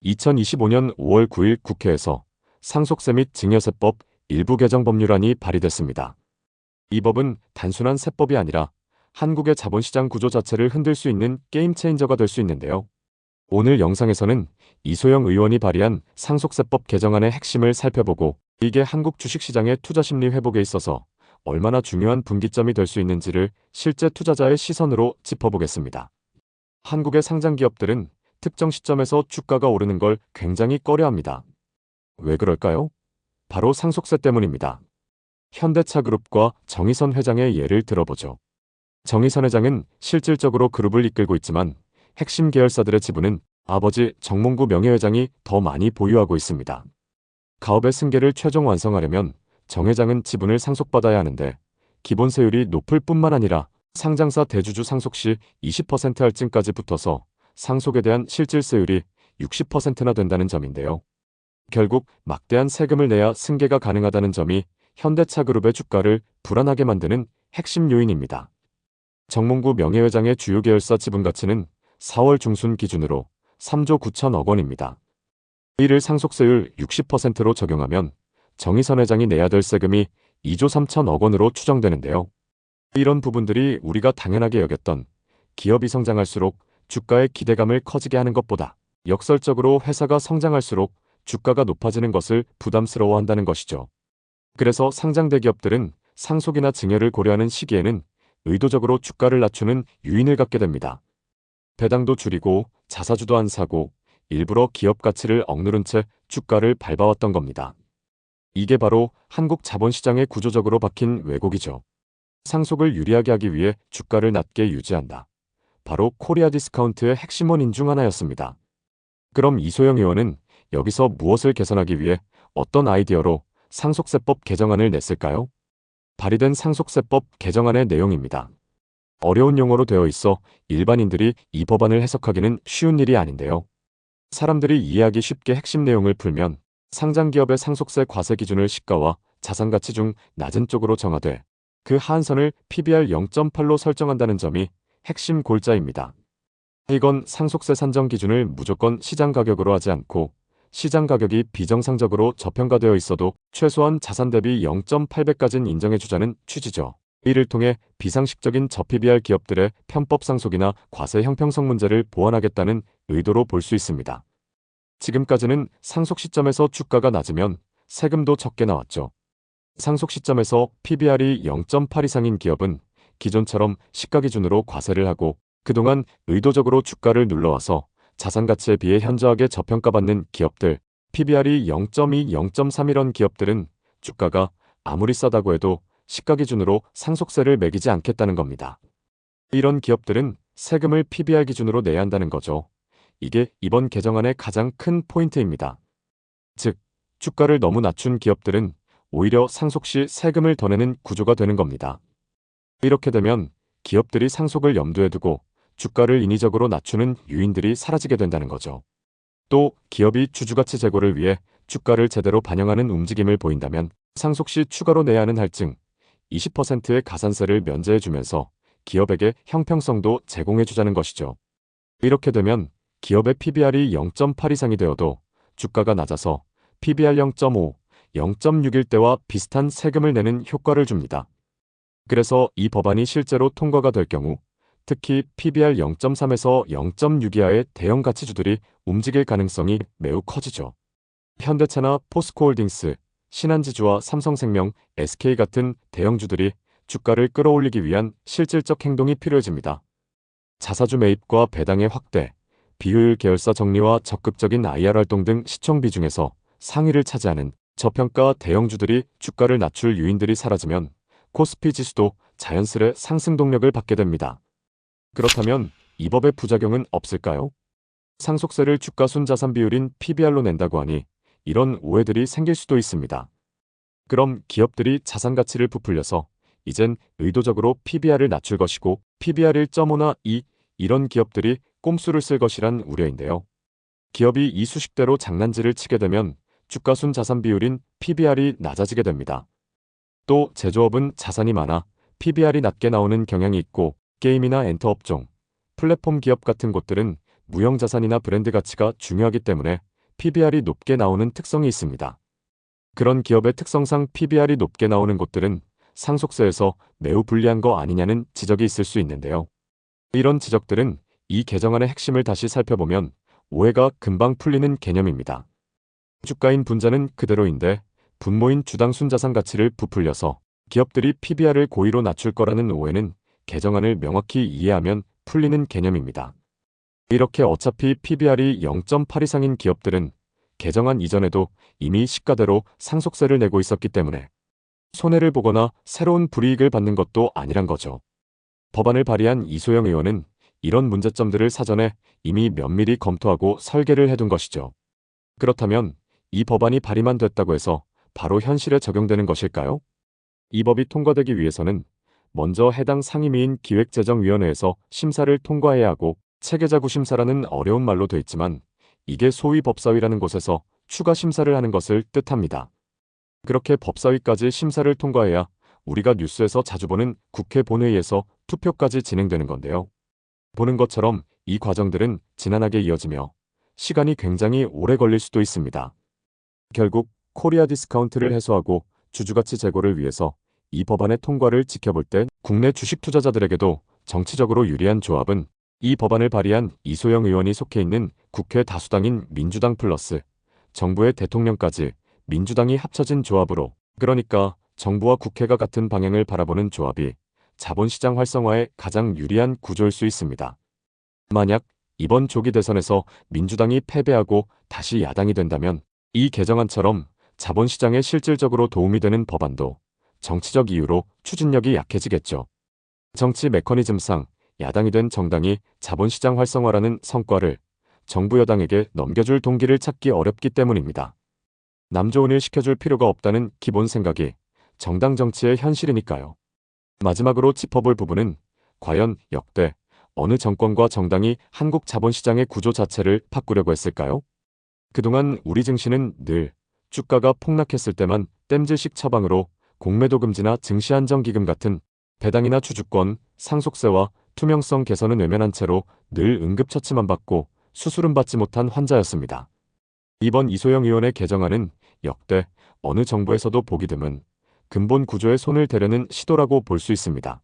2025년 5월 9일 국회에서 상속세 및 증여세법 일부 개정 법률안이 발의됐습니다. 이 법은 단순한 세법이 아니라 한국의 자본시장 구조 자체를 흔들 수 있는 게임 체인저가 될 수 있는데요. 오늘 영상에서는 이소영 의원이 발의한 상속세법 개정안의 핵심을 살펴보고 이게 한국 주식시장의 투자심리 회복에 있어서 얼마나 중요한 분기점이 될 수 있는지를 실제 투자자의 시선으로 짚어보겠습니다. 한국의 상장기업들은 특정 시점에서 주가가 오르는 걸 굉장히 꺼려합니다. 왜 그럴까요? 바로 상속세 때문입니다. 현대차그룹과 정의선 회장의 예를 들어보죠. 정의선 회장은 실질적으로 그룹을 이끌고 있지만 핵심 계열사들의 지분은 아버지 정몽구 명예회장이 더 많이 보유하고 있습니다. 가업의 승계를 최종 완성하려면 정 회장은 지분을 상속받아야 하는데 기본세율이 높을 뿐만 아니라 상장사 대주주 상속 시 20% 할증까지 붙어서 상속에 대한 실질세율이 60%나 된다는 점인데요. 결국 막대한 세금을 내야 승계가 가능하다는 점이 현대차그룹의 주가를 불안하게 만드는 핵심 요인입니다. 정몽구 명예회장의 주요 계열사 지분 가치는 4월 중순 기준으로 3조 9천억 원입니다. 이를 상속세율 60%로 적용하면 정의선 회장이 내야 될 세금이 2조 3천억 원으로 추정되는데요. 이런 부분들이 우리가 당연하게 여겼던 기업이 성장할수록 주가의 기대감을 커지게 하는 것보다 역설적으로 회사가 성장할수록 주가가 높아지는 것을 부담스러워한다는 것이죠. 그래서 상장 대기업들은 상속이나 증여를 고려하는 시기에는 의도적으로 주가를 낮추는 유인을 갖게 됩니다. 배당도 줄이고 자사주도 안 사고 일부러 기업 가치를 억누른 채 주가를 밟아왔던 겁니다. 이게 바로 한국 자본시장의 구조적으로 박힌 왜곡이죠. 상속을 유리하게 하기 위해 주가를 낮게 유지한다. 바로 코리아 디스카운트의 핵심 원인 중 하나였습니다. 그럼 이소영 의원은 여기서 무엇을 개선하기 위해 어떤 아이디어로 상속세법 개정안을 냈을까요? 발의된 상속세법 개정안의 내용입니다. 어려운 용어로 되어 있어 일반인들이 이 법안을 해석하기는 쉬운 일이 아닌데요. 사람들이 이해하기 쉽게 핵심 내용을 풀면 상장기업의 상속세 과세 기준을 시가와 자산가치 중 낮은 쪽으로 정하되 그 하한선을 PBR 0.8로 설정한다는 점이 핵심 골자입니다. 이건 상속세 산정 기준을 무조건 시장 가격으로 하지 않고 시장 가격이 비정상적으로 저평가되어 있어도 최소한 자산 대비 0.8배까지는 인정해주자는 취지죠. 이를 통해 비상식적인 저PBR 기업들의 편법 상속이나 과세 형평성 문제를 보완하겠다는 의도로 볼 수 있습니다. 지금까지는 상속 시점에서 주가가 낮으면 세금도 적게 나왔죠. 상속 시점에서 PBR이 0.8 이상인 기업은 기존처럼 시가 기준으로 과세를 하고 그동안 의도적으로 주가를 눌러와서 자산가치에 비해 현저하게 저평가받는 기업들, PBR이 0.2, 0.3 이런 기업들은 주가가 아무리 싸다고 해도 시가 기준으로 상속세를 매기지 않겠다는 겁니다. 이런 기업들은 세금을 PBR 기준으로 내야 한다는 거죠. 이게 이번 개정안의 가장 큰 포인트입니다. 즉, 주가를 너무 낮춘 기업들은 오히려 상속 시 세금을 더 내는 구조가 되는 겁니다. 이렇게 되면 기업들이 상속을 염두에 두고 주가를 인위적으로 낮추는 요인들이 사라지게 된다는 거죠. 또 기업이 주주가치 제고를 위해 주가를 제대로 반영하는 움직임을 보인다면 상속 시 추가로 내야 하는 할증 20%의 가산세를 면제해주면서 기업에게 형평성도 제공해주자는 것이죠. 이렇게 되면 기업의 PBR이 0.8 이상이 되어도 주가가 낮아서 PBR 0.5, 0.6일 때와 비슷한 세금을 내는 효과를 줍니다. 그래서 이 법안이 실제로 통과가 될 경우 특히 PBR 0.3에서 0.6 이하의 대형 가치주들이 움직일 가능성이 매우 커지죠. 현대차나 포스코홀딩스, 신한지주와 삼성생명, SK 같은 대형주들이 주가를 끌어올리기 위한 실질적 행동이 필요해집니다. 자사주 매입과 배당의 확대, 비효율 계열사 정리와 적극적인 IR 활동 등 시총 비중에서 상위를 차지하는 저평가 대형주들이 주가를 낮출 요인들이 사라지면 코스피 지수도 자연스레 상승 동력을 받게 됩니다. 그렇다면 이 법의 부작용은 없을까요? 상속세를 주가순자산 비율인 PBR로 낸다고 하니 이런 오해들이 생길 수도 있습니다. 그럼 기업들이 자산가치를 부풀려서 이젠 의도적으로 PBR을 낮출 것이고 PBR 1.5나 2 이런 기업들이 꼼수를 쓸 것이란 우려인데요. 기업이 이 수식대로 장난질을 치게 되면 주가순자산 비율인 PBR이 낮아지게 됩니다. 또 제조업은 자산이 많아 PBR이 낮게 나오는 경향이 있고 게임이나 엔터 업종, 플랫폼 기업 같은 곳들은 무형자산이나 브랜드 가치가 중요하기 때문에 PBR이 높게 나오는 특성이 있습니다. 그런 기업의 특성상 PBR이 높게 나오는 곳들은 상속세에서 매우 불리한 거 아니냐는 지적이 있을 수 있는데요. 이런 지적들은 이 개정안의 핵심을 다시 살펴보면 오해가 금방 풀리는 개념입니다. 주가인 분자는 그대로인데 분모인 주당 순자산 가치를 부풀려서 기업들이 PBR을 고의로 낮출 거라는 오해는 개정안을 명확히 이해하면 풀리는 개념입니다. 이렇게 어차피 PBR이 0.8 이상인 기업들은 개정안 이전에도 이미 시가대로 상속세를 내고 있었기 때문에 손해를 보거나 새로운 불이익을 받는 것도 아니란 거죠. 법안을 발의한 이소영 의원은 이런 문제점들을 사전에 이미 면밀히 검토하고 설계를 해둔 것이죠. 그렇다면 이 법안이 발의만 됐다고 해서 바로 현실에 적용되는 것일까요? 이 법이 통과되기 위해서는 먼저 해당 상임위인 기획재정위원회에서 심사를 통과해야 하고 체계자구 심사라는 어려운 말로 돼 있지만 이게 소위 법사위라는 곳에서 추가 심사를 하는 것을 뜻합니다. 그렇게 법사위까지 심사를 통과해야 우리가 뉴스에서 자주 보는 국회 본회의에서 투표까지 진행되는 건데요. 보는 것처럼 이 과정들은 지난하게 이어지며 시간이 굉장히 오래 걸릴 수도 있습니다. 결국 코리아 디스카운트를 해소하고 주주가치 제고를 위해서 이 법안의 통과를 지켜볼 때 국내 주식 투자자들에게도 정치적으로 유리한 조합은 이 법안을 발의한 이소영 의원이 속해 있는 국회 다수당인 민주당 플러스 정부의 대통령까지 민주당이 합쳐진 조합으로, 그러니까 정부와 국회가 같은 방향을 바라보는 조합이 자본시장 활성화에 가장 유리한 구조일 수 있습니다. 만약 이번 조기 대선에서 민주당이 패배하고 다시 야당이 된다면 이 개정안처럼 자본시장에 실질적으로 도움이 되는 법안도 정치적 이유로 추진력이 약해지겠죠. 정치 메커니즘상 야당이 된 정당이 자본시장 활성화라는 성과를 정부 여당에게 넘겨줄 동기를 찾기 어렵기 때문입니다. 남 좋은 일 시켜줄 필요가 없다는 기본 생각이 정당 정치의 현실이니까요. 마지막으로 짚어볼 부분은 과연 역대 어느 정권과 정당이 한국 자본시장의 구조 자체를 바꾸려고 했을까요? 그동안 우리 증시는 늘 주가가 폭락했을 때만 땜질식 처방으로 공매도 금지나 증시 안정기금 같은 배당이나 주주권, 상속세와 투명성 개선은 외면한 채로 늘 응급처치만 받고 수술은 받지 못한 환자였습니다. 이번 이소영 의원의 개정안은 역대 어느 정부에서도 보기 드문 근본 구조에 손을 대려는 시도라고 볼 수 있습니다.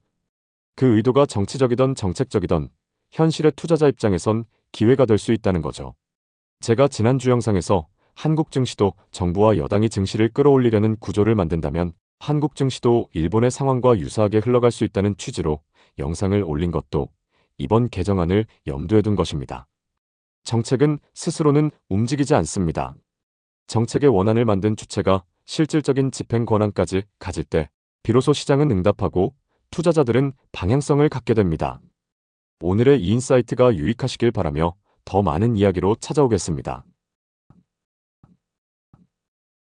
그 의도가 정치적이던 정책적이던 현실의 투자자 입장에선 기회가 될 수 있다는 거죠. 제가 지난주 영상에서 한국 증시도 정부와 여당이 증시를 끌어올리려는 구조를 만든다면 한국 증시도 일본의 상황과 유사하게 흘러갈 수 있다는 취지로 영상을 올린 것도 이번 개정안을 염두에 둔 것입니다. 정책은 스스로는 움직이지 않습니다. 정책의 원안을 만든 주체가 실질적인 집행 권한까지 가질 때 비로소 시장은 응답하고 투자자들은 방향성을 갖게 됩니다. 오늘의 이 인사이트가 유익하시길 바라며 더 많은 이야기로 찾아오겠습니다.